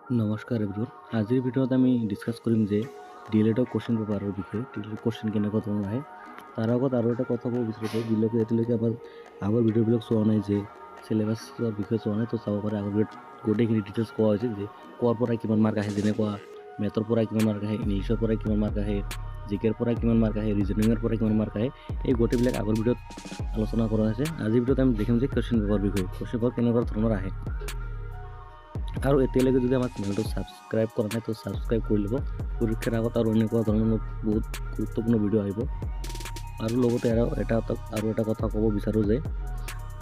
নমস্কাৰ এভৰিৱান। আজিৰ ভিডিঅ'ত আমি ডিছকাছ কৰিম যে ডিএলএডৰ কুৱেশ্যন পেপাৰৰ বিষয়ে। ডিএলএড কুৱেশ্যন কেনেকুৱা ধৰণৰ আহে তাৰ আগত আৰু এটা কথা ক'ব বিচাৰিছোঁ, যিবিলাকে এতিয়ালৈকে আগৰ ভিডিঅ'বিলাক চোৱা নাই, যে চিলেবাছৰ বিষয়ে চোৱা নাই, তো চাব পাৰে। আগৰ ভিডিঅ'ত গোটেইখিনি ডিটেইলছ কোৱা হৈছে যে ক'ৰ পৰা কিমান মাৰ্ক আহে, যেনেকুৱা মেথৰ পৰা কিমান মাৰ্ক আহে, ইংলিছৰ পৰা কিমান মাৰ্ক আহে, জিকেৰ পৰা কিমান মাৰ্ক আহে, ৰিজনিঙৰ পৰা কিমান মাৰ্ক আহে, এই গোটেইবিলাক আগৰ ভিডিঅ'ত আলোচনা কৰা হৈছে। আজিৰ ভিডিঅ'ত আমি দেখিম যে কুৱেশ্যন পেপাৰৰ বিষয়ে, কুৱেশ্যন পেপাৰ কেনেকুৱা ধৰণৰ আহে। আৰু এতিয়ালৈকে যদি আমাৰ চেনেলটো ছাবস্ক্ৰাইব কৰা নাই, তো ছাবস্ক্ৰাইব কৰি ল'ব। পৰীক্ষাৰ আগত আৰু এনেকুৱা ধৰণৰ বহুত গুৰুত্বপূৰ্ণ ভিডিঅ' আহিব। আৰু লগতে আৰু এটা কথা ক'ব বিচাৰোঁ যে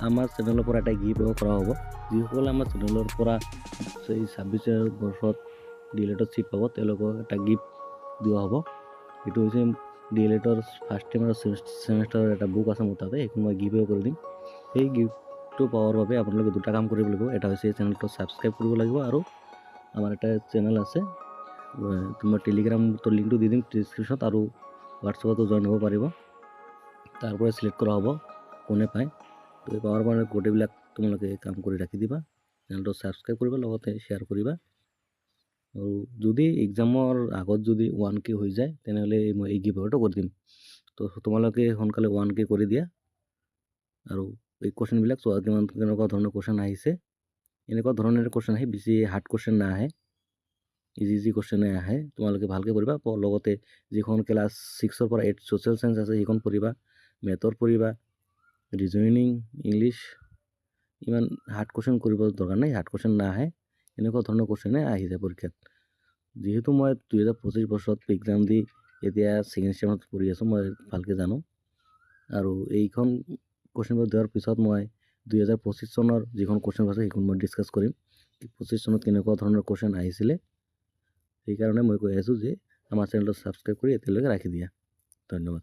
আমাৰ চেনেলৰ পৰা এটা গিভ এৱে কৰা হ'ব। যিসকলে আমাৰ চেনেলৰ পৰা এই 26 বৰ্ষত ডিএলএডত ছিট পাব, তেওঁলোকক এটা গিফ্ট দিয়া হ'ব। এইটো হৈছে ডিএলএডৰ ফাৰ্ষ্ট ছেম আৰু ছেমিষ্টাৰৰ এটা বুক আছে মোৰ তাতে, সেইখন মই গিভ এৱে কৰি দিম। সেই গিফ্টটো পাবৰ বাবে আপোনালোকে দুটা কাম কৰিব লাগিব। এটা হৈছে চেনেলটো ছাবস্ক্ৰাইব কৰিব লাগিব, আৰু আমাৰ এটা চেনেল আছে, তোমাৰ টেলিগ্ৰামটোৰ লিংকটো দি দিম ডিছক্ৰিপশ্যনত, আৰু হোৱাটছএপতো জইন হ'ব পাৰিব। তাৰ পৰা চিলেক্ট কৰা হ'ব কোনে পায়। তো এই পাৱাৰ কাৰণে গোটেইবিলাক তোমালোকে কাম কৰি ৰাখি দিবা, চেনেলটো ছাবস্ক্ৰাইব কৰিবা, লগতে শ্বেয়াৰ কৰিবা। আৰু যদি এক্সামৰ আগত যদি 1K হৈ যায়, তেনেহ'লে মই এই গিভ এৱেটো কৰি দিম। তো তোমালোকে সোনকালে 1K কৰি দিয়া। আৰু এই কুৱেশ্যনবিলাক চোৱা, কেনেকুৱা ধৰণৰ কুৱেশ্যন আহিছে। এনেকুৱা ধৰণৰ কুৱেশ্যন আহে, বেছি হাৰ্ড কুৱেশ্যন নাহে, ইজি কুৱেশ্যনে আহে। তোমালোকে ভালকৈ পঢ়িবা। লগতে যিখন ক্লাছ 6ৰ পৰা 8 ছ'চিয়েল চায়েন্স আছে, সেইখন পঢ়িবা, মেথৰ পঢ়িবা, ৰিজনিং, ইংলিছ। ইমান হাৰ্ড কুৱেশ্যন কৰিব দৰকাৰ নাই, হাৰ্ড কুৱেশ্যন নাহে, এনেকুৱা ধৰণৰ কুৱেশ্যনে আহি যায় পৰীক্ষাত। যিহেতু মই 2025 বৰ্ষত এক্সাম দি এতিয়া ছেকেণ্ড ছেমত পঢ়ি আছোঁ, মই ভালকৈ জানো। আৰু এইখন কুৱেশ্যন পেপাৰ দিয়াৰ পিছত মই 2025 চনৰ যিখন কুৱেশ্যন আছে সেইখন মই ডিছকাছ কৰিম, 25 চনত কেনেকুৱা ধৰণৰ কুৱেশ্যন আহিছিলে। সেইকাৰণে মই কৈ আছোঁ যে আমাৰ চেনেলটো ছাবস্ক্ৰাইব কৰি এতিয়ালৈকে ৰাখি দিয়া। ধন্যবাদ।